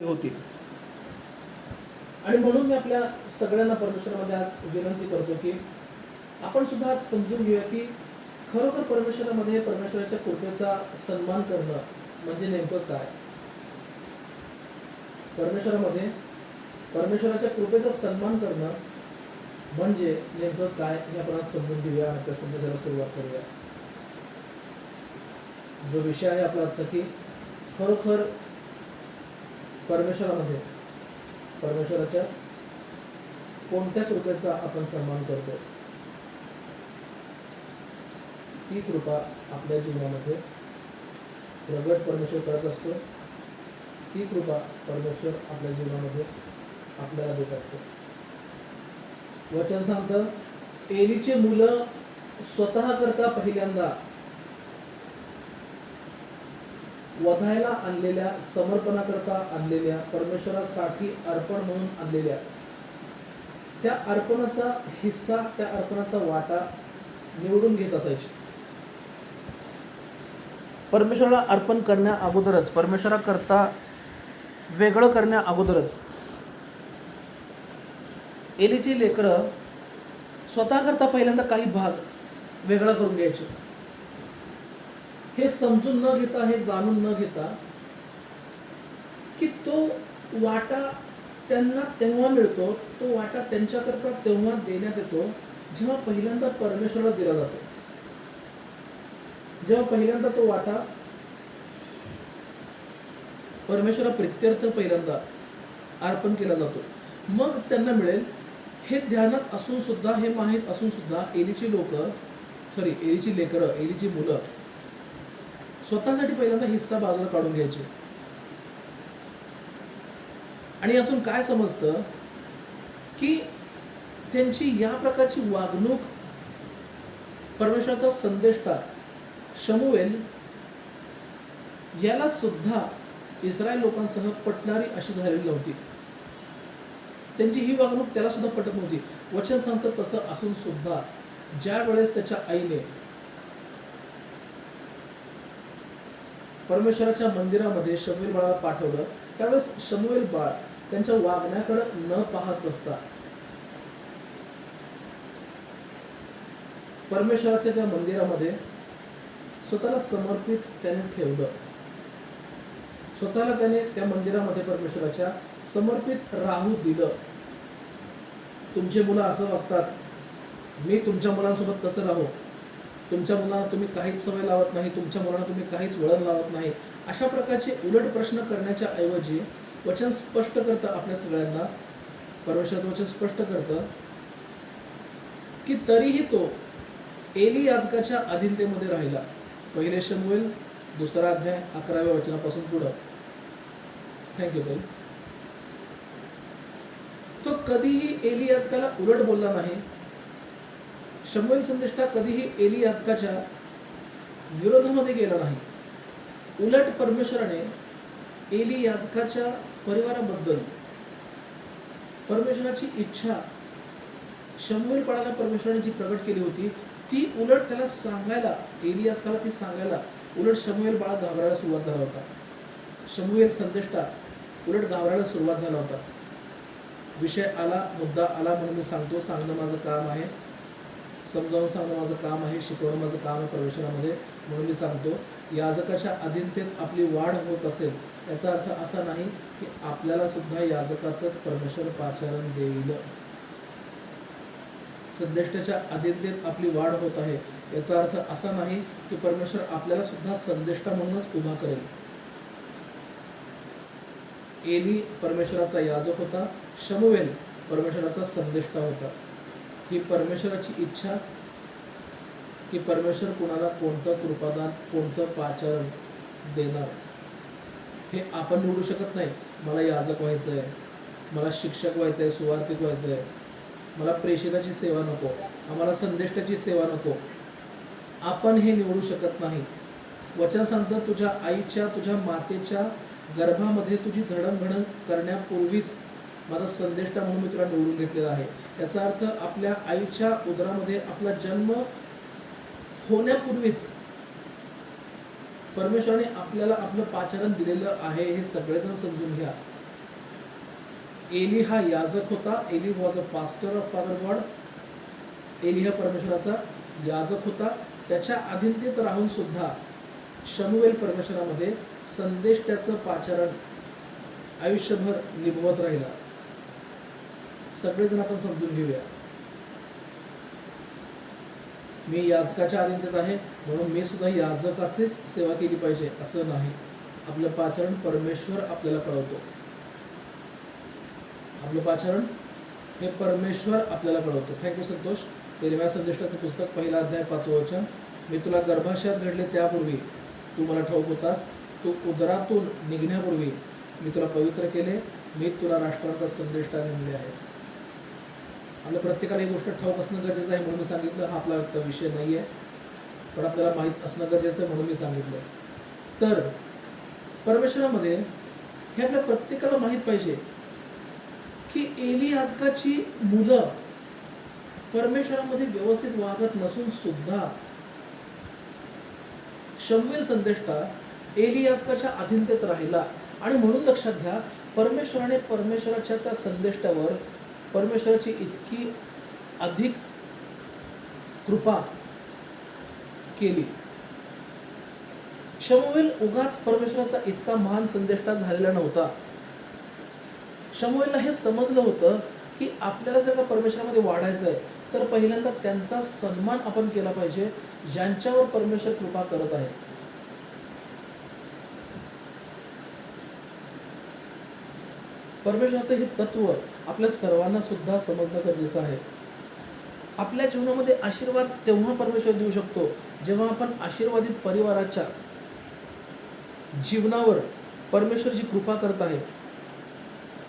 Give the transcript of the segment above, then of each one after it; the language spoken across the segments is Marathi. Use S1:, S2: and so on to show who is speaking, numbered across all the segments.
S1: होती. आणि म्हणून मी आपल्या सगळ्यांना परमेश्वरामध्ये आज विनंती करतो की आपण सुद्धा आज समजून घेऊया की खरोखर परमेश्वरामध्ये परमेश्वराच्या कृपेचा सन्मान करणं म्हणजे नेमकं काय. परमेश्वरामध्ये परमेश्वराच्या कृपेचा सन्मान करणं म्हणजे नेमकं काय हे आपण आज समजून घेऊया आणि त्या समजायला सुरुवात करूया. जो विषय आहे आपला आजचा की खरोखर परमेश्वरामध्ये परमेश्वराच्या कोणत्या कृपेचा आपण सन्मान करतो. ती कृपा आपल्या जीवनामध्ये प्रगट परमेश्वर करत असतो. ती कृपा परमेश्वर आपल्या जीवनामध्ये आपल्याला देत असतो. वचन सांगतं, एलीचे मुलं स्वतः करता पहिल्यांदा वधायला आणलेल्या, समर्पणाकरता आणलेल्या, परमेश्वरासाठी अर्पण म्हणून आणलेल्या त्या अर्पणाचा हिस्सा, त्या अर्पणाचा वाटा निवडून घेत असायचे. परमेश्वराला अर्पण करण्या अगोदरच, परमेश्वराकरता वेगळं करण्या अगोदरच एलीची लेकरं स्वतः करता पहिल्यांदा काही भाग वेगळा करून घ्यायचे. हे समजून न घेता, हे जाणून न घेता की तो वाटा त्यांना तेव्हा मिळतो, तो वाटा त्यांच्याकरता तेव्हा देण्यात येतो जेव्हा पहिल्यांदा परमेश्वराला दिला जातो. जेव्हा पहिल्यांदा तो वाटा परमेश्वरा प्रित्यर्थ पहिल्यांदा अर्पण केला जातो, मग त्यांना मिळेल. हे ध्यानात असून सुद्धा, हे माहीत असून सुद्धा एलीची लेकरं, एलीची मुलं स्वतःसाठी पहिल्यांदा हिस्सा बाजूला काढून घ्यायचे. आणि यातून काय समजतं की त्यांची या प्रकारची वागणूक परमेश्वराचा संदेष्टा शमूएल याला सुद्धा इस्रायल लोकांसह पटणारी अशी झालेली नव्हती. त्यांची ही वागणूक त्याला सुद्धा पटत नव्हती. वचन सांगतं तसं असून सुद्धा ज्या वेळेस त्याच्या आईने परमेश्वराच्या मंदिरामध्ये शमूएल बाळाला पाठवलं, त्यावेळेस शमूएल बाळ त्यांच्या वागण्याकडे न पाहत बसता परमेश्वराच्या त्या मंदिरामध्ये स्वतःला समर्पित त्याने ठेवलं. स्वतःला त्याने त्या मंदिरामध्ये परमेश्वराच्या समर्पित राहू दिलं. तुमचे मुलं असं वागतात, मी तुमच्या मुलांसोबत कसं राहू, तुमच्या मुलांना तुम्ही काहीच सवय लावत नाही, तुमच्या मुलांना तुम्ही काहीच वळण लावत नाही, अशा प्रकारचे उलट प्रश्न करण्याच्या ऐवजी वचन स्पष्ट करतं आपल्या सगळ्यांना. परमेश्वराचं वचन स्पष्ट करतं की तरीही तो एली याजकाच्या अधीनतेमध्ये राहिला. पहिले शमूएल 2 अध्याय 11व्या वचनापासून पुढं. थँक्यू ताई. तो कधीही एली याजकाला उलट बोलला नाही. शमूएल संदेष्टा कधीही एली याजकाच्या विरोधामध्ये गेला नाही. उलट परमेश्वराने एली याजकाच्या परिवाराबद्दल परमेश्वराची इच्छा शमूएल बाळाला परमेश्वराने जी प्रगट केली होती, ती उलट त्याला सांगायला, एली याजकाला ती सांगायला उलट शमूएल बाळा घाबरायला सुरुवात झाला होता. शमूएल संदेष्टा उलट घाबरायला सुरुवात झाला होता. विषय आला, मुद्दा आला म्हणून मी सांगतो. सांगणं माझं काम आहे, समजावून सांगणं माझं काम आहे, शिकवणं माझं काम आहे परमेश्वरामध्ये, म्हणून मी सांगतो. याजकाच्या अधीनतेत आपली वाढ होत असेल, याचा अर्थ असा नाही की आपल्याला सुद्धा याजकाचंच परमेश्वर पाचारण देईल. संदेष्टाच्या अधीनतेत आपली वाढ होत आहे, याचा अर्थ असा नाही की परमेश्वर आपल्याला सुद्धा संदेष्टा म्हणूनच उभा करेल. एली परमेश्वराचा याजक होता, शमूएल परमेश्वराचा संदेष्टा होता. ही परमेश्वराची इच्छा की परमेश्वर कुणाला कोणतं कृपादान, कोणतं पाचारण देणार हे आपण निवडू शकत नाही. मला याजक व्हायचं आहे, मला शिक्षक व्हायचं आहे, सुवार्तिक व्हायचं आहे, मला प्रेषिताची सेवा नको, आम्हाला संदेष्टाची सेवा नको, आपण हे निवडू शकत नाही. वचन सांगतं तुझ्या आईच्या, तुझ्या मातेच्या गर्भामध्ये तुझी जडणघडण करण्यापूर्वीच माझा संदेष्टा म्हणून मी तुला निवडून घेतलेला आहे. याचा अर्थ आपल्या आईच्या उदरामध्ये आपला जन्म होण्यापूर्वीच परमेश्वराने आपल्याला आपलं पाचारण दिलेलं आहे, हे सगळेजण समजून घ्या. एली हा याजक होता. एली was a pastor of father God. एली हा परमेश्वराचा याजक होता. त्याच्या अधीनतेत राहून सुद्धा शमूएल परमेश्वरामध्ये संदेष्ट्याचं पाचारण आयुष्यभर निभवत राहिला. सगळेजण आपण समजून घेऊया. मी याजकाच्या अधीनतेत आहे म्हणून मी सुद्धा याजकाचीच सेवा केली पाहिजे असं नाही. आपलं पाचारण परमेश्वर आपल्याला कळवतो. आपलं पाचारण हे परमेश्वर आपल्याला कळवतो. थँक्यू संतोष. यिर्मया संदेष्टाचं पुस्तक 1 अध्याय 5 वचन. मी तुला गर्भाशयात घडले त्यापूर्वी तू मला ठाऊक होतास. तू उदरातून निघण्यापूर्वी मी तुला पवित्र केले. मी तुला राष्ट्रांचा संदेष्टा नेमले आहे. आपल्या प्रत्येकाला ही गोष्ट ठाऊक असणं गरजेचं आहे म्हणून मी सांगितलं. हा आपला विषय नाही आहे पण आपल्याला माहीत असणं गरजेचं आहे म्हणून मी सांगितलं. तर परमेश्वरामध्ये हे आपल्या प्रत्येकाला माहीत पाहिजे की एली याजकाची मुलं परमेश्वरामध्ये व्यवस्थित वागत नसून सुद्धा शमूएल संदेष्टा एली याजकाच्या अधीनतेत राहिला. आणि म्हणून लक्षात घ्या, परमेश्वराने परमेश्वराच्या त्या संदेष्टावर परमेश्वराची इतकी अधिक कृपा केली. शमूएल उगाच परमेश्वराचा इतका महान संदेष्टा झालेला नव्हता. शमूएलला हे समजलं होतं की आपल्याला जर का परमेश्वरामध्ये वाढायचं आहे तर पहिल्यांदा त्यांचा सन्मान आपण केला पाहिजे ज्यांच्यावर परमेश्वर कृपा करत आहे. परमेश्वराचं हे तत्व आपल्या सर्वांना सुद्धा समजणं गरजेचं आहे. आपल्या जीवनामध्ये आशीर्वाद तेव्हा परमेश्वर देऊ शकतो जेव्हा आपण आशीर्वादित परिवाराच्या जीवनावर परमेश्वर जी कृपा करत आहे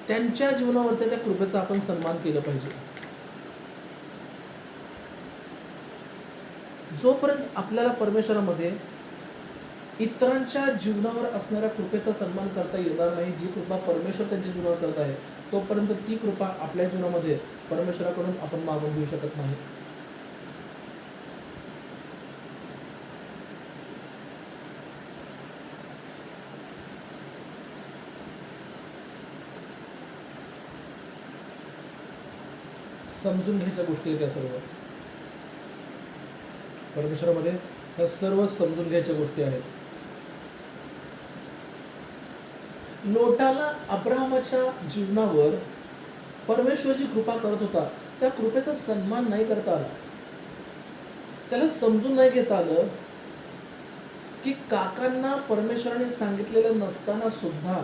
S1: त्यांच्या जीवनावरच्या त्या कृपेचा आपण सन्मान केला पाहिजे. जोपर्यंत आपल्याला परमेश्वरामध्ये इतरांच्या जीवनावर असणाऱ्या कृपेचा सन्मान करता येणार नाही, जी कृपा परमेश्वर त्यांच्या जीवनावर करत आहे तोपर्यंत ती कृपा आपल्या जीवनामध्ये परमेश्वराकडून आपण मागून घेऊ शकत नाही. समजून घ्यायच्या गोष्टी आहेत त्या सर्व परमेश्वरामध्ये. ह्या सर्व समजून घ्यायच्या गोष्टी आहेत. लोटाला अब्राहमाच्या जीवनावर परमेश्वर जी कृपा करत होता त्या कृपेचा सन्मान नाही करता आला. त्याला समजून नाही घेता आलं की काकांना परमेश्वराने सांगितलेलं नसताना सुद्धा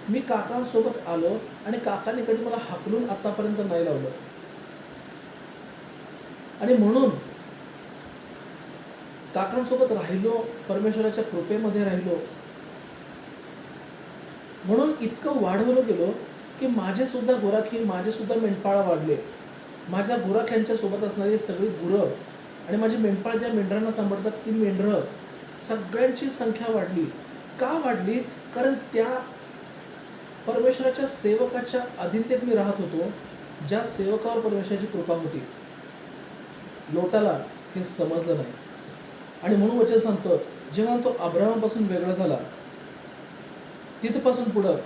S1: मी काकांसोबत आलो आणि काकांनी कधी मला हाकलून आतापर्यंत नाही लावलं. आणि म्हणून काकांसोबत राहिलो, परमेश्वराच्या कृपेमध्ये राहिलो, म्हणून इतकं वाढवलं गेलो की माझे सुद्धा गुराखी, माझे सुद्धा मेंढपाळ वाढले. माझ्या गुराख्यांच्या सोबत असणारी सगळी गुरं आणि माझी मेंढपाळ ज्या मेंढरांना सांभाळतात ती मेंढरं सगळ्यांची संख्या वाढली. का वाढली? कारण त्या परमेश्वराच्या सेवकाच्या अधीनतेत मी राहत होतो ज्या सेवकावर परमेश्वराची कृपा होती. लोटाला हे समजलं नाही आणि म्हणून वचन सांगतो जेव्हा तो अब्राहमापासून वेगळा झाला तिथपासून पुढं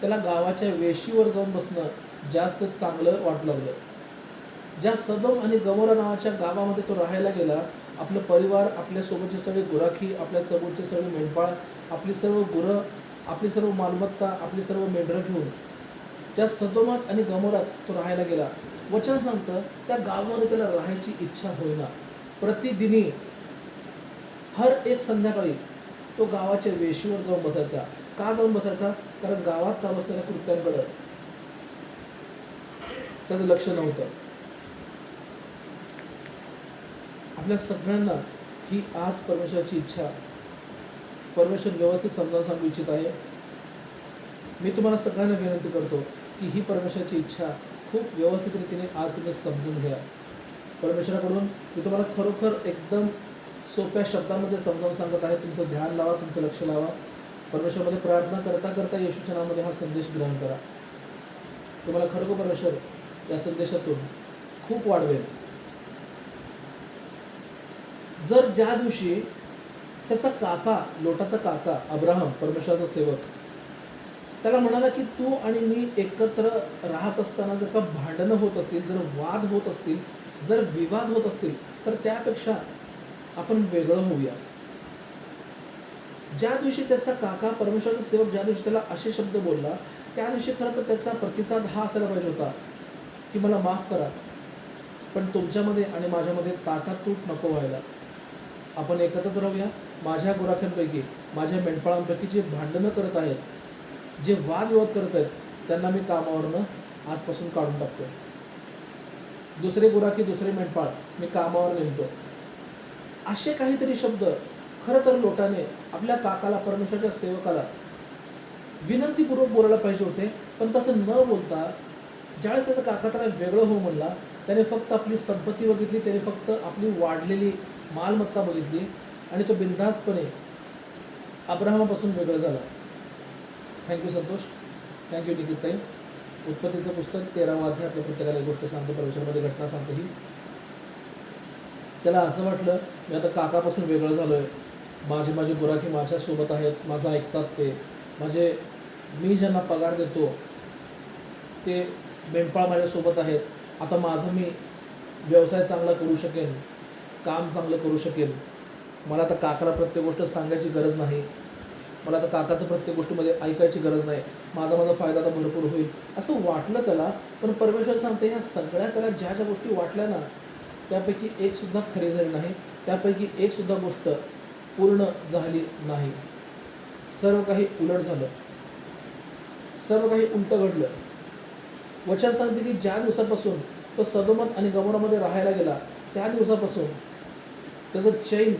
S1: त्याला गावाच्या वेशीवर जाऊन बसणं जास्त चांगलं वाटू लागलं. ज्या सदोम आणि गमोरा नावाच्या गावामध्ये तो राहायला गेला, आपलं परिवार, आपल्या सोबतचे सगळे गुराखी, आपल्या सोबतचे सगळे मेंढपाळ, आपली सर्व गुरं, आपली सर्व मालमत्ता, आपली सर्व मेंढरं घेऊन त्या सदोमात आणि गमोरात तो राहायला गेला. वचन सांगतं त्या गावामध्ये त्याला राहायची इच्छा होईना. प्रतिदिनी हर एक संध्याकाळी तो गावाच्या वेशीवर जाऊन बसायचा. का जाऊन बसायचा? कारण गावात चालू असलेल्या कृत्यांकडं त्याचं लक्ष नव्हतं. आपल्या सगळ्यांना ही आज परमेश्वराची इच्छा परमेश्वर व्यवस्थित समजावून सांगू इच्छित आहे. मी तुम्हाला सगळ्यांना विनंती करतो की ही परमेश्वराची इच्छा खूप व्यवस्थित रीतीने आज तुम्ही समजून घ्या. परमेश्वराकडून मी तुम्हाला खरोखर एकदम सोप्या शब्दांमध्ये समजावून सांगत आहे. तुमचं ध्यान लावा, तुमचं लक्ष लावा. परमेश्वरामध्ये प्रार्थना करता करता येशूच्या नावामध्ये हा संदेश ग्रहण करा. तुम्हाला खरोखर परमेश्वर या संदेशातून खूप वाढवेल. जर ज्या दिवशी त्याचा काका, लोटाचा काका अब्राहम, परमेश्वराचा सेवक, त्याला म्हणाला की तू आणि मी एकत्र राहत असताना जर का भांडणं होत असतील, जर वाद होत असतील, जर विवाद होत असतील, तर त्यापेक्षा आपण वेगळं होऊया. ज्या दिवशी त्याचा काका परमेश्वराचा सेवक ज्या दिवशी त्याला असे शब्द बोलला, त्या दिवशी खरं तर त्याचा प्रतिसाद हा असायला पाहिजे होता की मला माफ करा, पण तुमच्यामध्ये आणि माझ्यामध्ये ताटातूट नको व्हायला. आपण एकत्रच राहूया. माझ्या गुराख्यांपैकी, माझ्या मेंढपाळांपैकी जे भांडणं करत आहेत, जे वादविवाद करत आहेत, त्यांना मी कामावरनं आजपासून काढून टाकतो. दुसरे गुराखी, दुसरे मेंढपाळ मी कामावर नेमतो. असे काहीतरी शब्द खरं तर लोटाने आपल्या काकाला, परमेश्वराच्या सेवकाला विनंतीपूर्वक बोलायला पाहिजे होते. पण तसं न बोलता ज्यावेळेस त्याचा काका त्याला वेगळं हो म्हणला, त्याने फक्त आपली संपत्ती बघितली, त्याने फक्त आपली वाढलेली मालमत्ता बघितली आणि तो बिनधास्तपणे अब्राहमापासून वेगळं झाला. थँक्यू संतोष, थँक्यू निकिताई. उत्पत्तीचं पुस्तक 13वा अध्याय आपल्या प्रत्येकाला एक गोष्ट सांगतो, परमेश्वरामध्ये घटना सांगतो. ही त्याला असं वाटलं मी आता काकापासून वेगळं झालो आहे, माझी गुराखी माझ्यासोबत आहेत, माझं ऐकतात ते, मी ज्यांना पगार देतो ते मेंढपाळ माझ्यासोबत आहेत, आता माझं मी व्यवसाय चांगला करू शकेन, काम चांगलं करू शकेन, मला आता काकाला प्रत्येक गोष्ट सांगायची गरज नाही, मला आता काकाचं प्रत्येक गोष्टीमध्ये ऐकायची गरज नाही, माझा फायदा आता भरपूर होईल असं वाटलं त्याला. पण परमेश्वर सांगते ह्या सगळ्या त्याला ज्या ज्या गोष्टी वाटल्या ना, त्यापैकी एकसुद्धा खरी झाली नाही, त्यापैकी एकसुद्धा गोष्ट पूर्ण झाली नाही. सर्व काही उलट झालं, सर्व काही उलट घडलं. वचन सांगते की ज्या दिवसापासून तो सदोमात आणि गमोरामध्ये राहायला गेला, त्या दिवसापासून त्याचं चैन,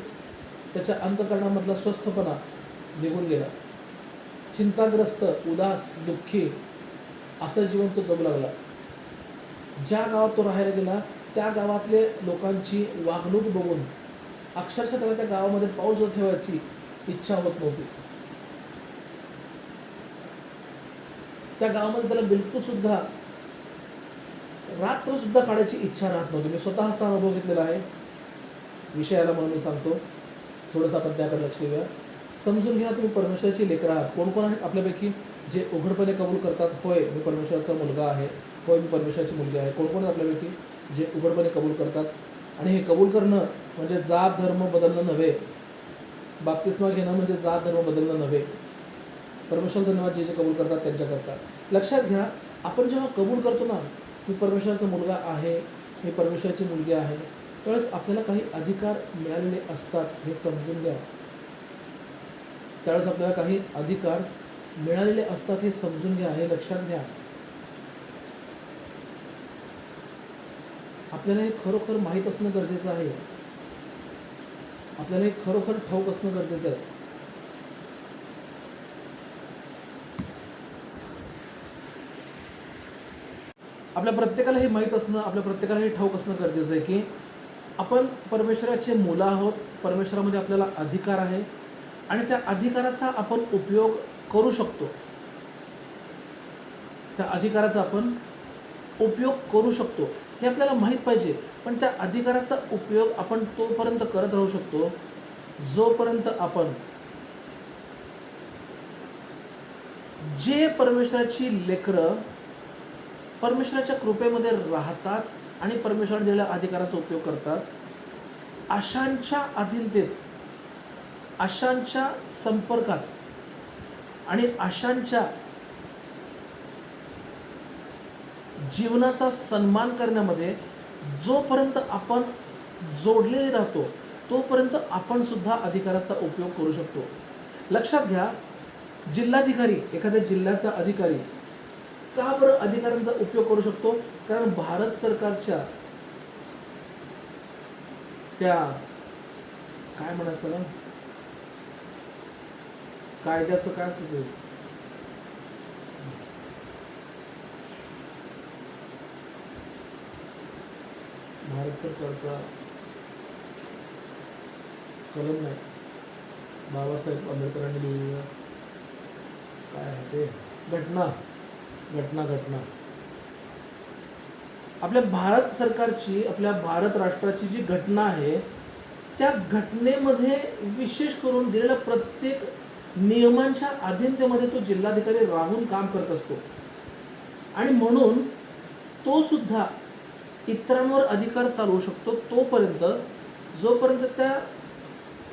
S1: त्याच्या अंतःकरणामधला स्वस्थपणा निघून गेला. चिंताग्रस्त, उदास, दुःखी असं जीवन तो जगू लागला. ज्या गावात तो राहायला गेला त्या गावातले लोकांची वागणूक बघून अक्षरशः त्याला त्या गावामध्ये पाऊल ठेवायची इच्छा होत नव्हती. त्या गावामध्ये त्याला बिलकुल सुद्धा रात्र सुद्धा काढायची इच्छा राहत नव्हती. मी स्वतः असा अनुभव घेतलेला आहे. विषयाला म्हणून मी सांगतो, थोडंसं आपण त्याकडे लक्ष देऊया. समजून घ्या, तुम्ही परमेश्वराची लेकरं आहात. कोण कोण आहेत आपल्यापैकी जे उघडपणे कबूल करतात, होय मी परमेश्वराचा मुलगा आहे, होय मी परमेश्वराची मुलगी आहे? कोण कोण आपल्यापैकी जे उघडपणे कबूल करतात? आणि हे कबूल करणं म्हणजे जात धर्म बदलणं नव्हे, बाप्तिस्मा घेणं म्हणजे जात धर्म बदलणं नव्हे. परमेश्वर धन्यवाद, जे जे कबूल करतात त्यांच्याकरता. लक्षात घ्या, आपण जेव्हा कबूल करतो ना, मी परमेश्वराचा मुलगा आहे, मी परमेश्वराची मुलगी आहे, त्यावेळेस आपल्याला काही अधिकार मिळालेले असतात, हे समजून घ्या. त्यावेळेस आपल्याला काही अधिकार मिळालेले असतात, हे समजून घ्या, हे लक्षात घ्या. आपल्याला हे खरोखर माहीत असणं गरजेचं आहे. आपल्याला हे खरोखर ठाऊक असणं गरजेचं आहे. आपल्या प्रत्येकाला हे माहीत असणं, आपल्या प्रत्येकाला हे ठाऊक असणं गरजेचं आहे की आपण परमेश्वराचे मुलं आहोत. परमेश्वरामध्ये आपल्याला अधिकार आहे आणि त्या अधिकाराचा आपण उपयोग करू शकतो. त्या अधिकाराचा आपण उपयोग करू शकतो हे आपल्याला माहीत पाहिजे. पण त्या अधिकाराचा उपयोग आपण तोपर्यंत करत राहू शकतो जोपर्यंत आपण जे परमेश्वराची लेकरं परमेश्वराच्या कृपेमध्ये राहतात आणि परमेश्वराने दिलेल्या अधिकाराचा उपयोग करतात, अशांच्या अधीनतेत, अशांच्या संपर्कात आणि अशांच्या जीवनाचा सन्मान करण्यामध्ये जोपर्यंत आपण जोडलेले राहतो तोपर्यंत आपण सुद्धा अधिकाराचा उपयोग करू शकतो. लक्षात घ्या, जिल्हाधिकारी, एखाद्या जिल्ह्याचा अधिकारी का बरं अधिकारांचा उपयोग करू शकतो? कारण भारत सरकारच्या त्या काय म्हणायचं त्याला, कायद्याचं काय असतं ते, भारत सरकारचा कलम नाही, बाबासाहेब आंबेडकरांनी लिहिलेलं काय आहे ते, घटना. आपल्या भारत सरकारची, आपल्या भारत राष्ट्राची जी घटना आहे त्या घटनेमध्ये विशेष करून दिलेल्या प्रत्येक नियमांच्या अधीनतेमध्ये तो जिल्हाधिकारी राहून काम करत असतो आणि म्हणून तो सुद्धा इतरांवर अधिकार चालवू शकतो तोपर्यंत जोपर्यंत त्या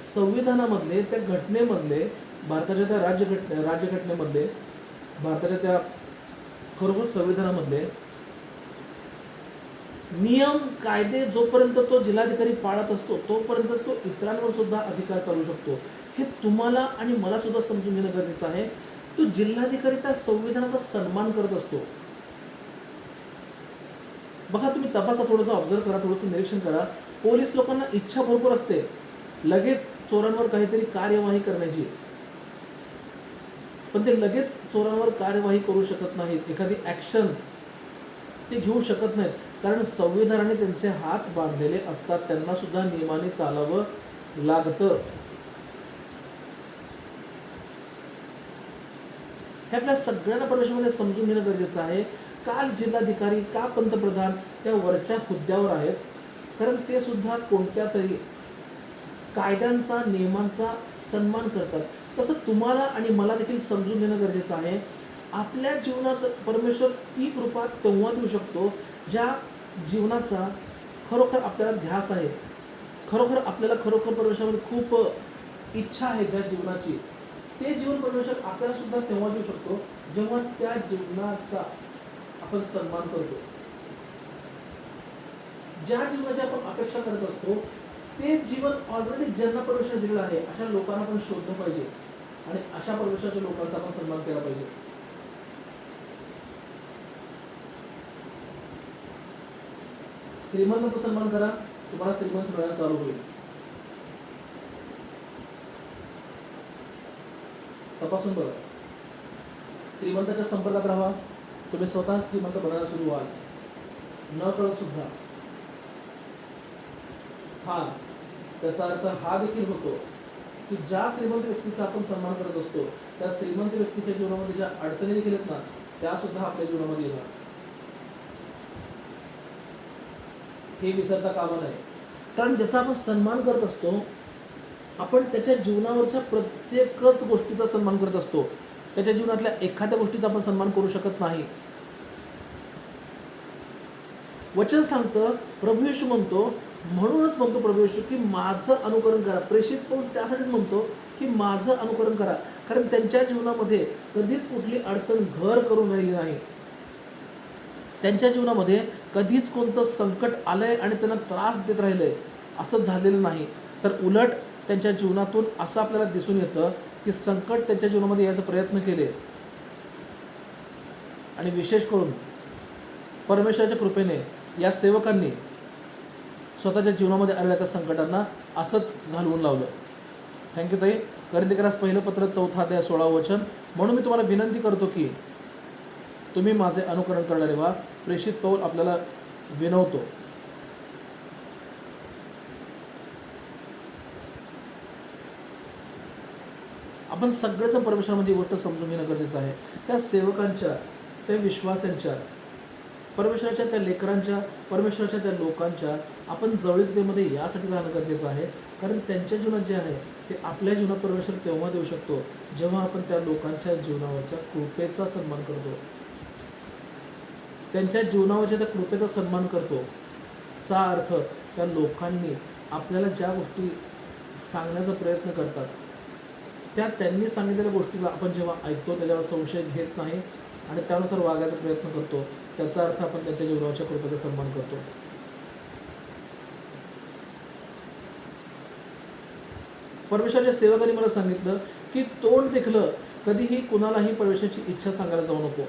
S1: संविधानामधले, त्या घटनेमधले, भारताच्या त्या राज्यघटनेमधले, भारताच्या त्या खरोखर संविधानामधले नियम कायदे जोपर्यंत तो जिल्हाधिकारी पाळत असतो तोपर्यंतच तो इतरांवर सुद्धा अधिकार चालवू शकतो. हे तुम्हाला आणि मला सुद्धा समजून घेणं गरजेचं आहे. तो जिल्हाधिकारी त्या संविधानाचा सन्मान करत असतो. बघा, तुम्ही तपासा, थोडंसं ऑब्झर्व करा, थोडंसं निरीक्षण करा. पोलीस लोकांना इच्छा भरपूर असते लगेच चोरांवर काहीतरी कार्यवाही करण्याची, पण ते लगेच चोरांवर कार्यवाही करू शकत नाहीत, एखादी ॲक्शन ते घेऊ शकत नाहीत, कारण संविधानाने त्यांचे हात बांधलेले असतात. त्यांना सुद्धा नियमाने चालावं लागतं. हे आपल्या सगळ्यांना परमेश्वराने समजून घेणं गरजेचं आहे. का जिल्हाधिकारी, का पंतप्रधान त्या वरच्या हुद्द्यावर आहेत? कारण ते सुद्धा कोणत्या तरी कायद्यांचा, नियमांचा सन्मान करतात. तसं तुम्हाला आणि मला देखील समजून घेणं गरजेचं आहे. आपल्या जीवनात परमेश्वर ती कृपा तेव्हा देऊ शकतो ज्या जीवनाचा खरोखर आपल्याला ध्यास आहे, खरोखर आपल्याला परमेश्वरामध्ये खूप इच्छा आहे ज्या जीवनाची, ते जीवन परमेश्वर आपल्याला सुद्धा तेव्हा देऊ शकतो जेव्हा त्या जीवनाचा आपण सन्मान करतो. ज्या जीवनाची आपण अपेक्षा करत असतो ते जीवन ऑलरेडी ज्यांना परमेश्वर दिलेलं आहे अशा लोकांना आपण शोधलं पाहिजे आणि अशा परमेश्वराच्या लोकांचा आपण सन्मान केला पाहिजे. श्रीमंतांचा सन्मान करा, तुम्हाला श्रीमंत मिळायला चालू होईल. तपासून बघा. श्रीमंताच्या संपर्कात राहा, तुम्ही स्वतः श्रीमंत बनायला सुरू व्हाल, न कळत सुद्धा. हा त्याचा अर्थ हा देखील होतो की ज्या श्रीमंत व्यक्तीचा आपण सन्मान करत असतो त्या श्रीमंत व्यक्तीच्या जीवनामध्ये ज्या अडचणी देखील आहेत ना, त्या सुद्धा आपल्या जीवनामध्ये येणार. हे विसरता कामा नये. कारण ज्याचा आपण सन्मान करत असतो, आपण त्याच्या जीवनावरच्या प्रत्येकच गोष्टीचा सन्मान करत असतो. त्याच्या जीवनातल्या एखाद्या गोष्टीचा आपण सन्मान करू शकत नाही. वचन सांगतं, प्रभू येशू म्हणतो, म्हणूनच म्हणतो प्रभू येशू की माझं अनुकरण करा. प्रेषित पाऊल त्यासाठीच म्हणतो की माझं अनुकरण करा, कारण त्यांच्या जीवनामध्ये कधीच कुठली अडचण घर करून राहिली नाही. त्यांच्या जीवनामध्ये कधीच कोणतं संकट आलंय आणि त्यांना त्रास देत राहिलंय असं झालेलं नाही. तर उलट त्यांच्या जीवनातून असं आपल्याला दिसून येतं की संकट त्यांच्या जीवनामध्ये यायचा प्रयत्न केले आणि विशेष करून परमेश्वराच्या कृपेने या सेवकांनी स्वतःच्या जीवनामध्ये आलेल्या त्या संकटांना असंच घालवून लावलं. थँक्यू ताई. कोरिन्थीकरास पहिलं पत्र 4 अध्याय 16 वचन. म्हणून मी तुम्हाला विनंती करतो की तुम्ही माझे अनुकरण करणारे व्हा. प्रेषित पाऊल आपल्याला विनवतो. आपण सगळेजण परमेश्वरामध्ये ही गोष्ट समजून घेणं गरजेचं आहे. त्या सेवकांच्या, त्या विश्वासांच्या, परमेश्वराच्या त्या लेकरांच्या, परमेश्वराच्या त्या लोकांच्या आपण जवळीकतेमध्ये यासाठी राहणं गरजेचं आहे. कारण त्यांच्या जीवनात जे आहे ते आपल्या जीवनात परमेश्वर तेव्हा देऊ शकतो जेव्हा आपण त्या लोकांच्या जीवनावरच्या कृपेचा सन्मान करतो. त्यांच्या जीवनावरच्या त्या कृपेचा सन्मान करतो चा अर्थ त्या लोकांनी आपल्याला ज्या गोष्टी सांगण्याचा प्रयत्न करतात त्या त्यांनी सांगितलेल्या गोष्टीला आपण जेव्हा ऐकतो त्याच्यावर संशय घेत नाही आणि त्यानुसार वागायचा प्रयत्न करतो, त्याचा अर्थ आपण त्यांच्या जीवनाच्या कृपेचा सन्मान करतो. परमेश्वराच्या सेवकांनी मला सांगितलं की तोंड देखलं कधीही कुणालाही परमेश्वराची इच्छा सांगायला जाऊ नको.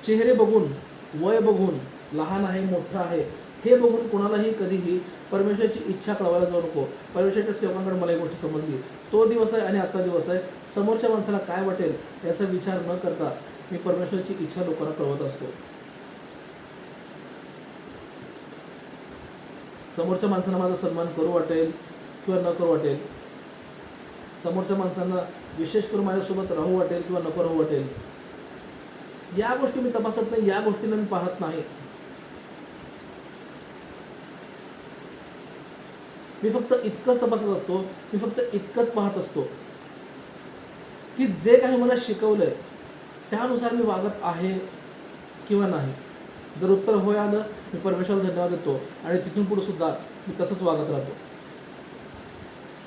S1: चेहरे बघून, वय बघून, लहान आहे मोठा आहे हे बघून कुणालाही कधीही परमेश्वराची इच्छा कळवायला जाऊ नको. परमेश्वराच्या सेवकांकडे मला एक गोष्ट समजली. तो दिवस आहे आणि आजचा दिवस आहे. समोरच्या माणसाला काय वाटेल याचा विचार न करता मी परमेश्वराची इच्छा लोकांना कळवत असतो. समोरच्या माणसांना माझा सन्मान करू वाटेल किंवा न करू वाटेल, समोरच्या माणसांना विशेष करून माझ्यासोबत राहू वाटेल किंवा नको राहू वाटेल, या गोष्टी मी तपासत नाही, या गोष्टींना मी पाहत नाही. मी फक्त इतकंच तपासत असतो, मी फक्त इतकंच पाहत असतो की जे काही मला शिकवलंय त्यानुसार मी वागत आहे किंवा नाही. जर उत्तर होय आलं, मी परमेश्वराला धन्यवाद देतो आणि तिथून पुढे सुद्धा मी तसंच वागत राहतो.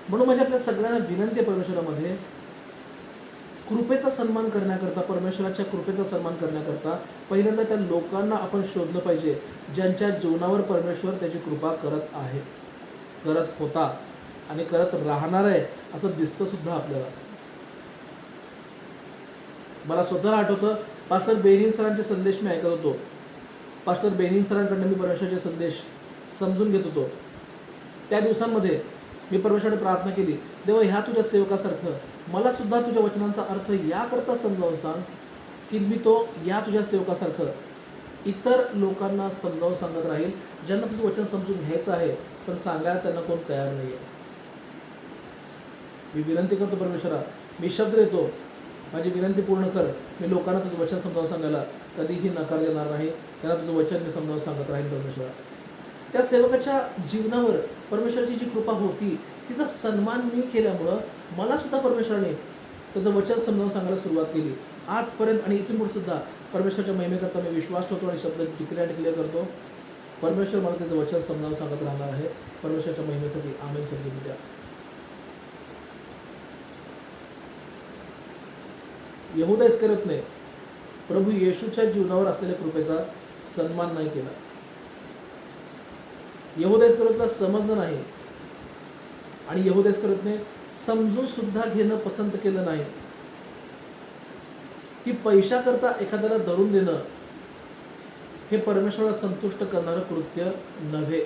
S1: म्हणून माझ्या आपल्या सगळ्यांना विनंती आहे परमेश्वरामध्ये, कृपेचा सन्मान करण्याकरता, परमेश्वराच्या कृपेचा सन्मान करण्याकरता पहिल्यांदा त्या लोकांना आपण शोधलं पाहिजे ज्यांच्या जीवनावर परमेश्वर त्याची कृपा करत आहे, करत होता आणि करत राहणार आहे असं दिसतं सुद्धा आपल्याला. मला स्वतःला आठवतं, पास्टर बेनिन सरांचे संदेश मी ऐकत होतो. पास्टर बेनिन सरांकडनं मी परमेश्वराचे संदेश समजून घेत होतो. त्या दिवसांमध्ये मी परमेश्वराने प्रार्थना केली, देवा ह्या तुझ्या सेवकासारखं मला सुद्धा तुझ्या वचनांचा अर्थ याकरता समजावून सांग की मी तो या तुझ्या सेवकासारखं इतर लोकांना समजावून सांगत राहील ज्यांना तुझं वचन समजून घ्यायचं आहे पण सांगायला त्यांना कोण तयार नाही आहे. मी विनंती करतो परमेश्वरा, मी शब्द देतो, माझी विनंती पूर्ण कर. मी लोकांना तुझं वचन समजावून सांगायला कधीही नकार देणार नाही. त्यांना तुझं वचन मी समजावून सांगत राहील परमेश्वरा. त्या सेवकाच्या जीवनावर परमेश्वराची जी कृपा होती तिचा सन्मान मी केल्यामुळं मला सुद्धा परमेश्वराने त्याचं वचन समजावून सांगायला सुरुवात केली. आजपर्यंत आणि इथून पुढे सुद्धा परमेश्वराच्या महिमेकरता मी विश्वास ठेवतो आणि शब्द डिक्लेअर करतो. परमेश्वर मला त्याचं वचन समजावून सांगत राहणार आहे. परमेश्वराच्या महिमेसाठी आमेन समजून द्या. यहूदा इस्करियोतने प्रभू येशूच्या जीवनावर असलेल्या कृपेचा सन्मान नाही केला. यहूदा इस्करियोतला समजलं नाही आणि यहूदा इस्करियोतने समजून सुद्धा घेणं पसंत केलं नाही की पैशाकरता एखाद्याला धरून देणं हे परमेश्वराला संतुष्ट करणारं कृत्य नव्हे.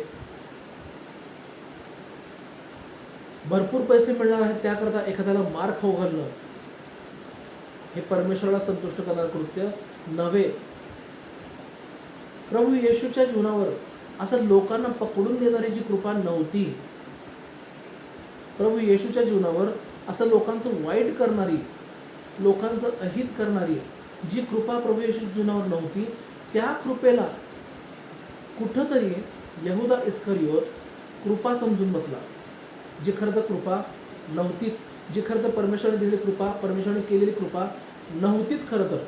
S1: भरपूर पैसे मिळणार आहेत त्याकरता एखाद्याला मार खाऊ घालणं हे परमेश्वराला संतुष्ट करणारं कृत्य नव्हे. प्रभू येशूच्या जीवनावर असं लोकांना पकडून देणारी जी कृपा नव्हती, प्रभू येशूच्या जीवनावर असं लोकांचं वाईट करणारी, लोकांचं अहित करणारी जी कृपा प्रभू येशूच्या जीवनावर नव्हती, त्या कृपेला कुठंतरी यहूदा इस्करियोत कृपा समजून बसला, जी खरं तर कृपा नव्हतीच, जी खरं तर परमेश्वराने दिलेली कृपा, परमेश्वराने केलेली कृपा नव्हतीच खरं तर.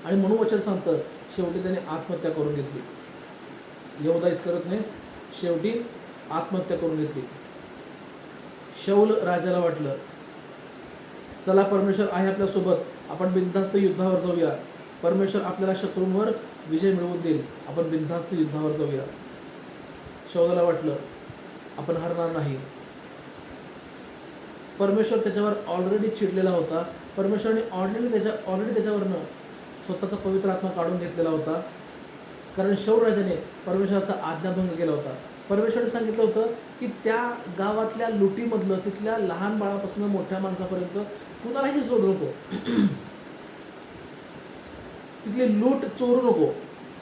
S1: आणि म्हणून वचन सांगतं शेवटी त्याने आत्महत्या करून घेतली. यहूदा इस्करियोतने शेवटी आत्महत्या करून घेतली. शौल राजाला वाटलं चला परमेश्वर आहे आपल्यासोबत, आपण बिनधास्त युद्धावर जाऊया, परमेश्वर आपल्याला शत्रूंवर विजय मिळवून देईल, आपण बिनधास्त युद्धावर जाऊया. शौलाला वाटलं आपण हरणार नाही. परमेश्वर त्याच्यावर ऑलरेडी चिडलेला होता. परमेश्वराने ऑलरेडी त्याच्यावरनं स्वतःचा पवित्र आत्मा काढून घेतलेला होता. कारण शौल राजाने परमेश्वराचा आज्ञाभंग केला होता. परमेश्वराने सांगितलं होतं की त्या गावातल्या लुटीमधलं, तिथल्या लहान बाळापासून मोठ्या माणसापर्यंत कुणालाही जोडू नको, तिथली लूट चोरू नको,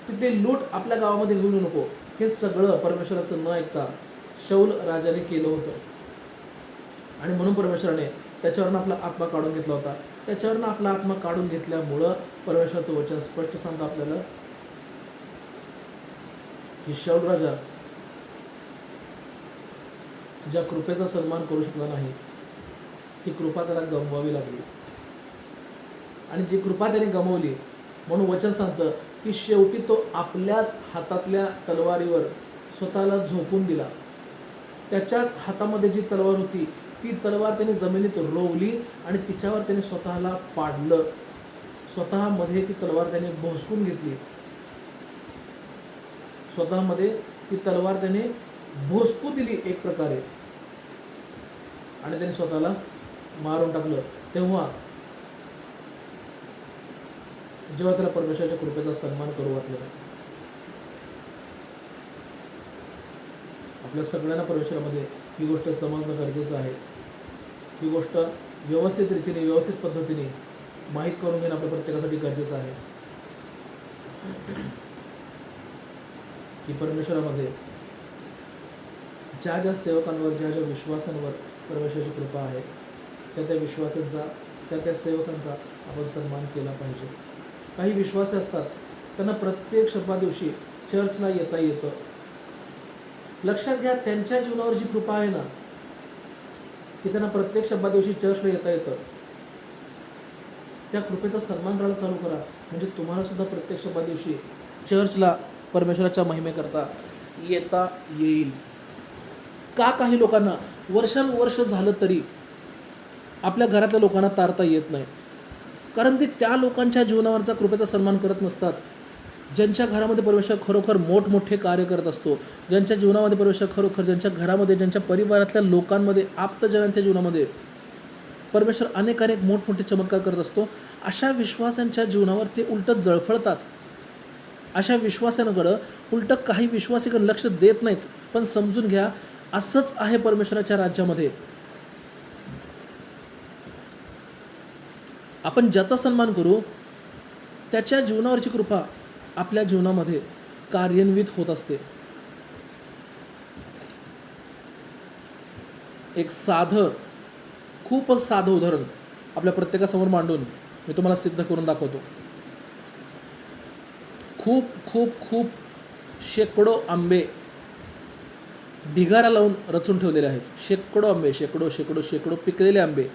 S1: तिथली लूट आपल्या गावामध्ये घेऊन नको. हे सगळं परमेश्वराचं न ऐकता शौल राजाने केलं होतं. आणि म्हणून परमेश्वराने त्याच्यावरनं आपला आत्मा काढून घेतला होता. त्याच्यावरनं आपला आत्मा काढून घेतल्यामुळं परमेश्वराचं वचन स्पष्ट सांगतं आपल्याला की शौल राजा ज्या कृपेचा सन्मान करू शकला नाही, ती कृपा त्याला गमवावी लागली. आणि जी कृपा त्याने गमवली म्हणून वचन सांगतं की शेवटी तो आपल्याच हातातल्या तलवारीवर स्वतःला झोपून दिला. त्याच्याच हातामध्ये जी तलवार होती ती तलवार त्याने जमिनीत रोवली आणि तिच्यावर त्याने स्वतःला पाडलं. स्वतःमध्ये ती तलवार त्याने भोसकून घेतली. स्वतःमध्ये ती तलवार त्याने भोसकू दिली एक प्रकारे आणि त्याने स्वतःला मारून टाकलं. तेव्हा जेव्हा त्याला परमेश्वराच्या कृपेचा सन्मान करू वाटलं नाही. आपल्या सगळ्यांना परमेश्वरामध्ये ही गोष्ट समजणं गरजेचं आहे. ही गोष्ट व्यवस्थित रीतीने, व्यवस्थित पद्धतीने माहीत करून घेणं आपल्या प्रत्येकासाठी गरजेचं आहे की परमेश्वरामध्ये ज्या ज्या सेवकांवर, ज्या ज्या विश्वासांवर परमेश्वराची कृपा आहे त्या विश्वासांचा, त्या सेवकांचा आपण सन्मान केला पाहिजे. काही विश्वासी असतात त्यांना प्रत्येक शब्दा दिवशी चर्चला येता येतं. लक्षात घ्या, त्यांच्या जीवनावर जी कृपा आहे ना की त्यांना प्रत्येक शब्दा दिवशी चर्चला येता येतं. त्या कृपेचा सन्मान करायला चालू करा, म्हणजे तुम्हाला सुद्धा प्रत्येक शब्दा दिवशी चर्चला परमेश्वराच्या महिमेकरता येता येईल. का काही लोकांना वर्षानुवर्ष झालं तरी आपल्या घरातल्या लोकांना तारता येत नाही? कारण ते त्या लोकांच्या जीवनावरचा कृपेचा सन्मान करत नसतात, ज्यांच्या घरामध्ये परमेश्वर खरोखर मोठमोठे कार्य करत असतो, ज्यांच्या जीवनामध्ये परमेश्वर खरोखर, ज्यांच्या घरामध्ये, ज्यांच्या परिवारातल्या लोकांमध्ये, आप्तजनांच्या जीवनामध्ये परमेश्वर अनेक मोठमोठे चमत्कार करत असतो. अशा विश्वासांच्या जीवनावर ते उलटं जळफळतात. अशा विश्वासांकडं उलटं काही विश्वासिक लक्ष देत नाहीत. पण समजून घ्या, असंच आहे परमेश्वराच्या राज्यामध्ये. आपण ज्याचा सन्मान करू त्याच्या जीवनावरची कृपा आपल्या जीवनामध्ये कार्यान्वित होत असते. एक खूपच साधं उदाहरण आपल्या प्रत्येकासमोर मांडून मी तुम्हाला सिद्ध करून दाखवतो. खूप खूप खूप शेकडो आंबे ढिगारा लावून रचून ठेवलेले आहेत. शेकडो आंबे, शेकडो पिकलेले आंबे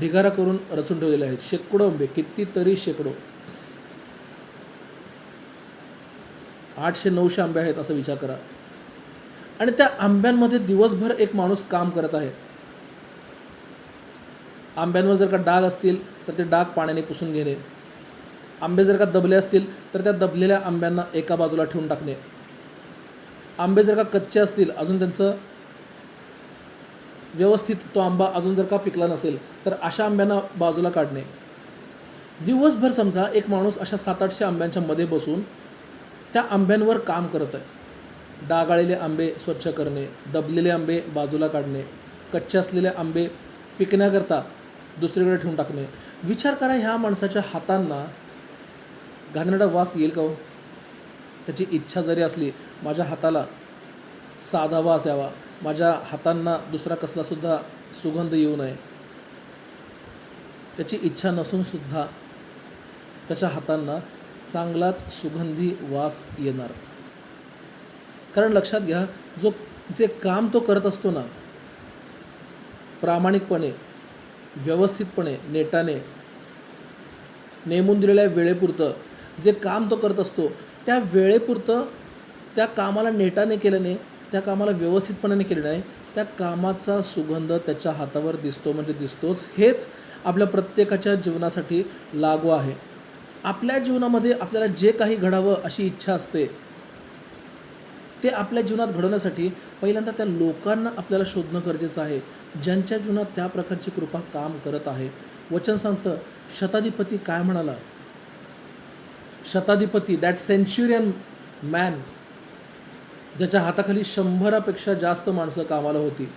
S1: ढिगारा करून रचून ठेवलेले आहेत. शेकडो आंबे, कितीतरी शेकडो, 800-900 आंबे आहेत असं विचार करा. आणि त्या आंब्यांमध्ये दिवसभर एक माणूस काम करत आहे. आंब्यांवर जर का डाग असतील तर ते डाग पाण्याने पुसून घेणे, आंबे जर का दबले असतील तर त्या दबलेल्या आंब्यांना एका बाजूला ठेवून टाकणे, आंबे जर का कच्चे असतील, अजून त्यांचं व्यवस्थित तो आंबा अजून जर का पिकला नसेल तर अशा आंब्यांना बाजूला काढणे. दिवसभर समजा एक माणूस अशा 700-800 आंब्यांच्या मध्ये बसून त्या आंब्यांवर काम करत आहे. डागाळलेले आंबे स्वच्छ करणे, दबलेले आंबे बाजूला काढणे, कच्चे असलेले आंबे पिकण्याकरता दुसरीकडे ठेवून टाकणे. विचार करा, ह्या माणसाच्या हातांना घाणेरडा वास येईल का हो? त्याची इच्छा जरी असली, माझ्या हाताला साधा वास यावा, माझ्या हातांना दुसरा कसलासुद्धा सुगंध येऊ नये, त्याची इच्छा नसूनसुद्धा त्याच्या हातांना चांगलाच सुगंधी वास येणार. कारण लक्षात घ्या, जे काम तो करत असतो ना, प्रामाणिकपणे, व्यवस्थितपणे, नेटाने, नेमून दिलेल्या वेळेपुरतं जे काम तो करत असतो, त्या वेळेपुरतं त्या कामाला नेटाने केल्याने, त्या कामाला व्यवस्थितपणाने केल्याने त्या कामाचा सुगंध त्याच्या हातावर दिसतो, म्हणजे दिसतोच. हेच आपल्या प्रत्येकाच्या जीवनासाठी लागू आहे. आपल्या जीवनामध्ये आपल्याला जे काही घडावं अशी इच्छा असते, ते आपल्या जीवनात घडवण्यासाठी पहिल्यांदा त्या लोकांना आपल्याला शोधणं गरजेचं आहे, ज्यांच्या जीवनात त्या प्रकारची कृपा काम करत आहे. वचन सांगतं, शताधिपती काय म्हणाला? शताधिपती, दॅट सेंच्युरियन मॅन, ज्याच्या हाताखाली 100पेक्षा जास्त माणसं कामाला होती.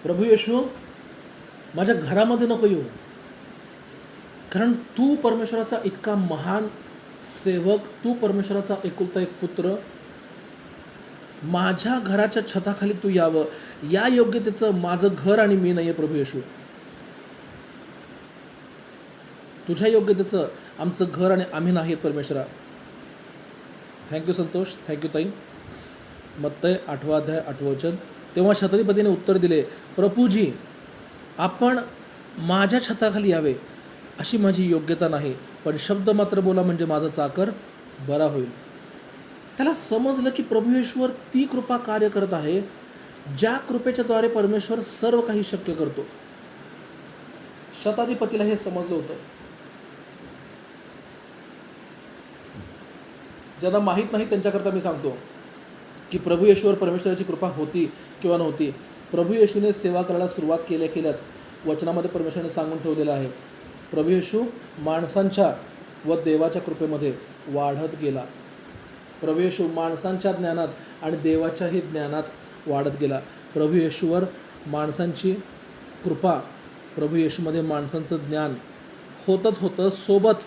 S1: प्रभू येशू, माझ्या घरामध्ये नको येऊ, कारण तू परमेश्वराचा इतका महान सेवक, तू परमेश्वराचा एकुलता एक पुत्र, माझ्या घराच्या छताखाली तू यावं, या योग्यतेचं माझं घर आणि मी नाही आहे. प्रभू येशू, तुझ्या योग्यतेचं आमचं घर आणि आम्ही नाही आहेत परमेश्वरा. थँक्यू संतोष, थँक्यू ताई. मत्तय 8वा अध्याय 8वं वचन. तेव्हा शताधिपतीने उत्तर दिले, प्रभूजी, आपण माझ्या छताखाली यावे अशी माझी योग्यता नाही, पण शब्द मात्र बोला म्हणजे माझा चाकर बरा होईल. त्याला समजलं की प्रभू येशूवर ती कृपा कार्य करत आहे, ज्या कृपेच्याद्वारे परमेश्वर सर्व काही शक्य करतो. शताधिपतीला हे समजलं होतं. ज्यांना माहीत नाही त्यांच्याकरता मी सांगतो की प्रभू येशूवर परमेश्वराची कृपा होती किंवा नव्हती. प्रभू येशूने सेवा करायला सुरुवात केल्याच वचनामध्ये परमेश्वराने सांगून ठेवलेलं आहे, प्रभू येशू माणसांच्या व देवाच्या कृपेमध्ये वाढत गेला. प्रभू येशू माणसांच्या ज्ञानात आणि देवाच्याही ज्ञानात वाढत गेला. प्रभू येशूवर माणसांची कृपा, प्रभू येशूमध्ये माणसांचं ज्ञान होतंच होतं, सोबत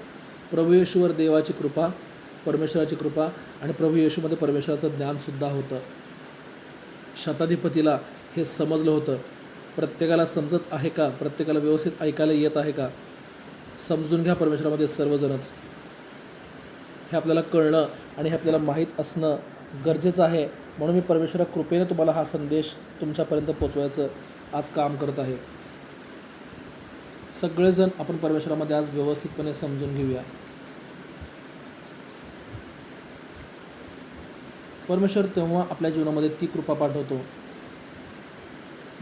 S1: प्रभू येशूवर देवाची कृपा, परमेश्वराची कृपा आणि प्रभू येशूमध्ये परमेश्वराचं ज्ञानसुद्धा होतं. शताधिपतीला हे समजलं होतं. प्रत्येकाला समजत आहे का? प्रत्येकाला व्यवस्थित ऐकायला येत आहे का? समजून घ्या परमेश्वरामध्ये सर्वजणच. हे आपल्याला कळणं आणि हे आपल्याला माहीत असणं गरजेचं आहे. म्हणून मी परमेश्वरा कृपेने तुम्हाला हा संदेश तुमच्यापर्यंत पोचवायचं आज काम करत आहे. सगळेजण आपण परमेश्वरामध्ये आज व्यवस्थितपणे समजून घेऊया. परमेश्वर तेव्हा आपल्या जीवनामध्ये ती कृपा पाठवतो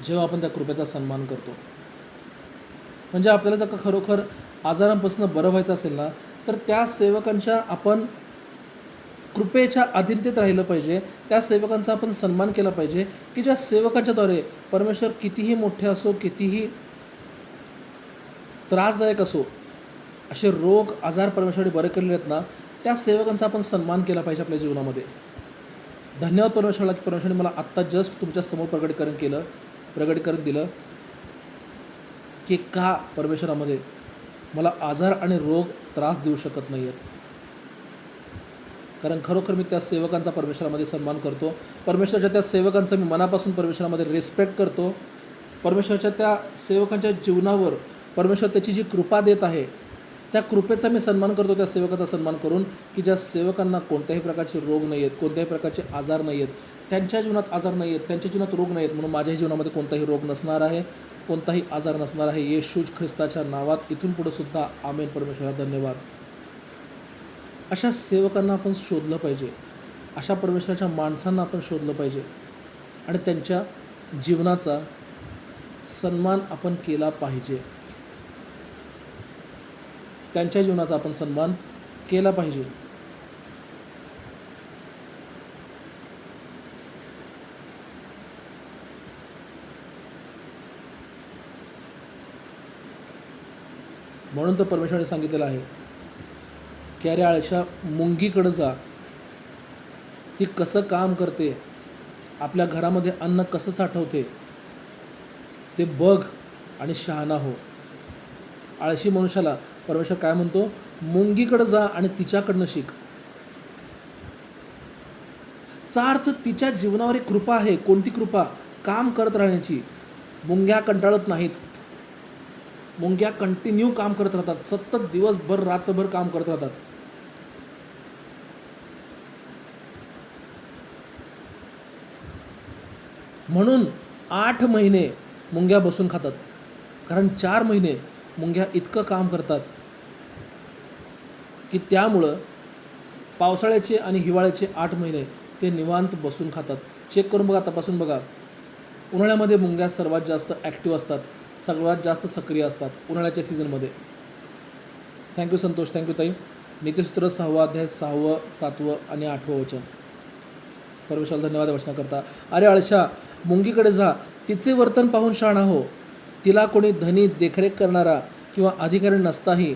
S1: जेव्हा आपण त्या कृपेचा सन्मान करतो. म्हणजे आपल्याला जर का खरोखर आजारांपासून बरं व्हायचं असेल ना, तर त्या सेवकांच्या आपण कृपेच्या अधीनतेत राहिलं पाहिजे. त्या सेवकांचा आपण सन्मान केला पाहिजे की ज्या सेवकांच्याद्वारे परमेश्वर कितीही मोठे असो, कितीही त्रासदायक असो, असे रोग आजार परमेश्वराने बरे केलेले आहेत ना, त्या सेवकांचा आपण सन्मान केला पाहिजे आपल्या जीवनामध्ये. धन्यवाद परमेश्वराला की परमेश्वराने मला आत्ता जस्ट तुमच्यासमोर प्रगटीकरण दिलं की का परमेश्वरामध्ये मला आजार आणि रोग त्रास देऊ शकत नाही आहेत. कारण खरोखर मी त्या सेवकांचा परमेश्वरामध्ये सन्मान करतो. परमेश्वराच्या त्या सेवकांचा मी मनापासून परमेश्वरामध्ये रिस्पेक्ट करतो. परमेश्वराच्या त्या सेवकांच्या जीवनावर परमेश्वर त्याची जी कृपा देत आहे, त्या कृपेचा मी सन्मान करतो, त्या सेवकाचा सन्मान करून की ज्या सेवकांना कोणत्याही प्रकारचे रोग नाही आहेत, कोणत्याही प्रकारचे आजार नाही आहेत, त्यांच्या जीवनात आजार नाही आहेत, त्यांच्या जीवनात रोग नाही आहेत. म्हणून माझ्याही जीवनामध्ये कोणताही रोग नसणार आहे, कोणताही आजार नसणार आहे. येशू ख्रिस्ताच्या नावात इथून पुढे सुद्धा आमेन. परमेश्वरा धन्यवाद. अशा सेवकांना आपण शोधलं पाहिजे, अशा परमेश्वराच्या माणसांना आपण शोधलं पाहिजे आणि त्यांच्या जीवनाचा सन्मान आपण केला पाहिजे. त्यांच्या जीवनाचा आपण सन्मान केला पाहिजे. म्हणून तर परमेश्वराने सांगितलेलं आहे की अरे आळशा, मुंगीकडं जा, ती कसं काम करते, आपल्या घरामध्ये अन्न कसं साठवते ते बघ आणि शहाणा हो. आळशी मनुष्याला परमेश्वर काय म्हणतो? मुंगीकडं जा आणि तिच्याकडनं शिक. चा अर्थ तिच्या जीवनावर एक कृपा आहे. कोणती कृपा? काम करत राहण्याची. मुंग्या कंटाळत नाहीत. मुंग्या कंटिन्यू काम करत राहतात, सतत दिवसभर रात्रभर काम करत राहतात. म्हणून 8 महिने मुंग्या बसून खातात, कारण 4 महिने मुंग्या इतकं काम करतात की त्यामुळं पावसाळ्याचे आणि हिवाळ्याचे 8 महिने ते निवांत बसून खातात. चेक करून बघा, तपासून बघा. उन्हाळ्यामध्ये मुंग्या सर्वात जास्त ॲक्टिव्ह असतात, सर्वात जास्त सक्रिय असतात उन्हाळ्याच्या सीझनमध्ये. थँक्यू संतोष, थँक्यू ताई. नीतिसूत्र 6वा अध्याय 6वं 7वं आणि 8वं वचन. परमेश्वराला धन्यवाद वचनाकरता. अरे आळशा, मुंगीकडे जा, तिचे वर्तन पाहून शहाणा हो. तिला कोणी धनी देखरेख करणारा किंवा अधिकारी नसताही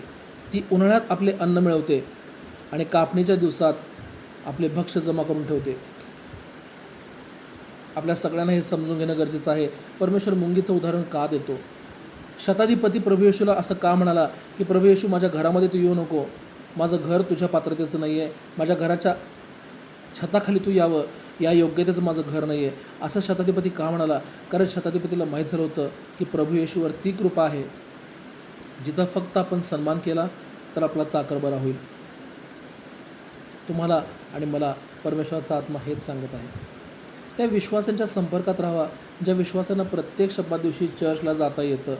S1: ती उन्हाळ्यात आपले अन्न मिळवते आणि कापणीच्या दिवसात आपले भक्ष्य जमा करून ठेवते. आपल्या सगळ्यांना हे समजून घेणं गरजेचं आहे. परमेश्वर मुंगीचं उदाहरण का देतो? शताधिपती प्रभू येशूला असं का म्हणाला की प्रभू येशू, माझ्या घरामध्ये तू येऊ नको, माझं घर तुझ्या पात्रतेचं नाही आहे, माझ्या घराच्या छताखाली तू यावं या योग्यतेचं माझं घर नाही आहे, असं शताधिपती का म्हणाला? कारण शताधिपतीला माहीत झालं होतं की प्रभू येशूवर ती कृपा आहे जिचा फक्त आपण सन्मान केला तर आपला चाकर बरा होईल. तुम्हाला आणि मला परमेश्वराचा आत्मा हेच सांगत आहे. त्या विश्वासांच्या संपर्कात राहावा, ज्या विश्वासांना प्रत्येक शब्दात दिवशी चर्चला जाता येतं.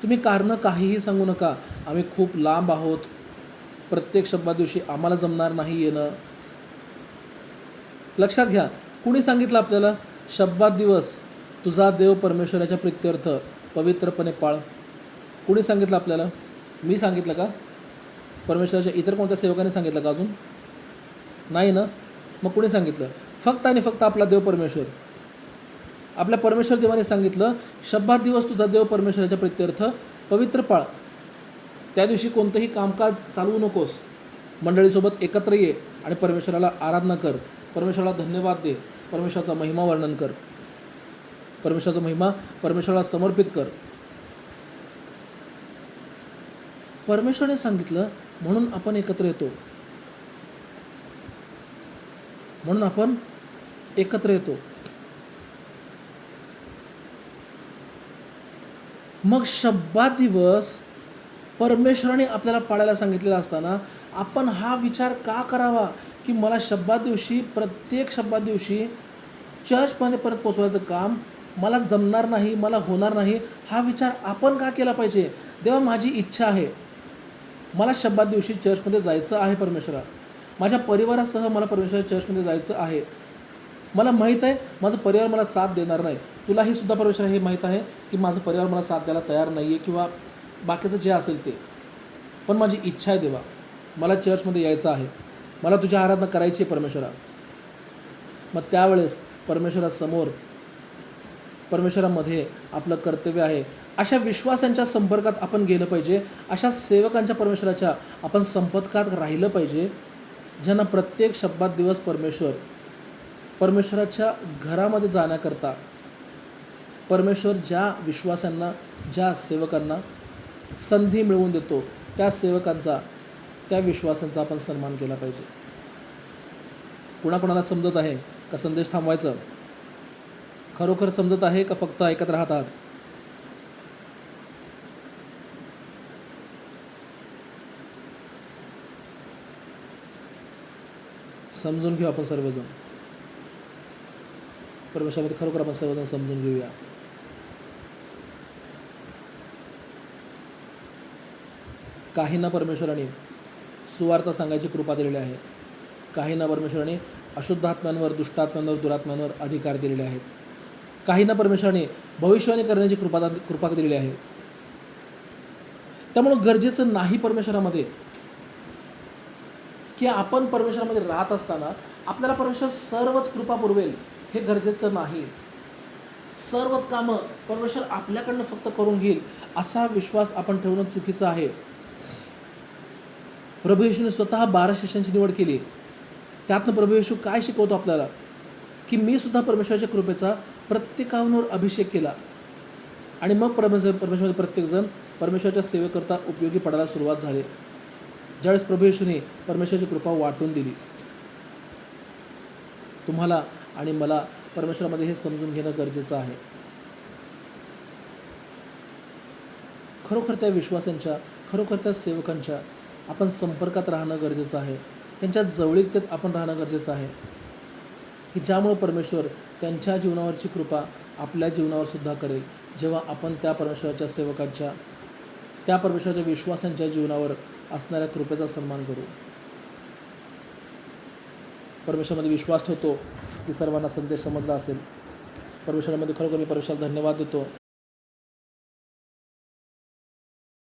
S1: तुम्ही कारणं काहीही सांगू नका, आम्ही खूप लांब आहोत, प्रत्येक शब्दात दिवशी आम्हाला जमणार नाही येणं. लक्षात घ्या, कुणी सांगितलं आपल्याला शब्दात दिवस तुझा देव परमेश्वराच्या प्रित्यर्थ पवित्रपणे पाळ? कुणी सांगितलं आपल्याला? मी सांगितलं का? परमेश्वराच्या इतर कोणत्या सेवकाने सांगितलं का? अजून नाही ना. मग कुणी सांगितलं? फक्त आणि फक्त आपला देव परमेश्वर. आपल्या परमेश्वर देवाने सांगितलं शब्दात दिवस तुझा देव परमेश्वराच्या प्रित्यर्थ पवित्र पाळ. त्या दिवशी कोणतंही कामकाज चालवू नकोस. मंडळीसोबत एकत्र ये आणि परमेश्वराला आराधना कर, परमेश्वराला धन्यवाद दे, परमेश्वराचा महिमा वर्णन कर, परमेश्वराचा महिमा परमेश्वराला समर्पित कर. परमेश्वराने सांगितलं म्हणून आपण एकत्र येतो, म्हणून आपण एकत्र येतो. मग शब्दात दिवस परमेश्वराने आपल्याला पाळायला सांगितलेला असताना आपण हा विचार का करावा की मला शब्दात दिवशी प्रत्येक शब्दात दिवशी चर्चमध्ये परत पोचवायचं काम मला जमणार नाही, मला होणार नाही, हा विचार आपण का केला पाहिजे? देवा, माझी इच्छा आहे, मला शब्दात दिवशी चर्चमध्ये जायचं आहे परमेश्वरा, माझ्या परिवारासह मला परमेश्वराच्या चर्चमध्ये जायचं आहे. मला माहीत आहे माझं परिवार मला साथ देणार नाही, तुलाही सुद्धा परमेश्वर हे माहीत आहे की माझं परिवार मला साथ द्यायला तयार नाही आहे किंवा बाकीचं जे असेल ते, पण माझी इच्छा आहे देवा, मला चर्चमध्ये यायचं आहे, मला तुझी आराधना करायची आहे परमेश्वरा. मग त्यावेळेस परमेश्वरासमोर, परमेश्वरामध्ये आपलं कर्तव्य आहे. अशा विश्वासांच्या संपर्कात आपण गेलं पाहिजे, अशा सेवकांच्या परमेश्वराच्या आपण संपर्कात राहिलं पाहिजे, ज्यांना प्रत्येक शब्दात दिवस परमेश्वराच्या घरामध्ये जाण्याकरता परमेश्वर ज्या विश्वासांना, ज्या सेवकांना संधी मिळवून देतो, त्या सेवकांचा, त्या विश्वासांचा आपण सन्मान केला पाहिजे. कुणाकुणाला समजत आहे का संदेश थांबवायचं? खरोखर समजत आहे का फक्त ऐकत राहतात? समजून घेऊ आपण सर्वजण, परमेश्वरामध्ये खरोखर आपण सर्वजण समजून घेऊया. काहींना परमेश्वराने सुवार्ता सांगायची कृपा दिलेली आहे, काहींना परमेश्वराने अशुद्ध आत्म्यांवर, दुष्टात्म्यांवर, दुरात्म्यांवर अधिकार दिलेले आहेत, काहींना परमेश्वराने भविष्यवाणी करण्याची कृपा दिलेली आहे. त्यामुळं गरजेचं नाही परमेश्वरामध्ये की आपण परमेश्वरामध्ये राहत असताना आपल्याला परमेश्वर सर्वच कृपा पुरवेल, हे गरजेचं नाही. सर्वच कामं परमेश्वर आपल्याकडनं फक्त करून घेईल असा विश्वास आपण ठेवणं चुकीचं आहे. प्रभू येशूने स्वतः 12 शिष्यांची निवड केली. त्यातनं प्रभू येशू काय शिकवतो आपल्याला की मी सुद्धा परमेश्वराच्या कृपेचा प्रत्येकावर अभिषेक केला आणि मग परमेश्वराचे प्रत्येकजण परमेश्वराच्या सेवेकरता उपयोगी पडायला सुरुवात झाली. ज्यावेळेस प्रभू येशूने परमेश्वराची कृपा वाटून दिली. तुम्हाला आणि मला परमेश्वरामध्ये हे समजून घेणं गरजेचं आहे. खरोखर त्या विश्वासांच्या, खरोखर त्या सेवकांच्या आपण संपर्कात राहणं गरजेचं आहे. त्यांच्या जवळीकतेत आपण राहणं गरजेचं आहे की ज्यामुळे परमेश्वर त्यांच्या जीवनावरची कृपा आपल्या जीवनावर सुद्धा करेल, जेव्हा आपण त्या परमेश्वराच्या सेवकांच्या, त्या परमेश्वराच्या विश्वासांच्या जीवनावर असणाऱ्या कृपेचा सन्मान करू. परमेश्वरामध्ये विश्वास ठेवतो की सर्वांना संदेश समजला असेल. परमेश्वरामध्ये खरोखर मी परमेश्वराला धन्यवाद देतो.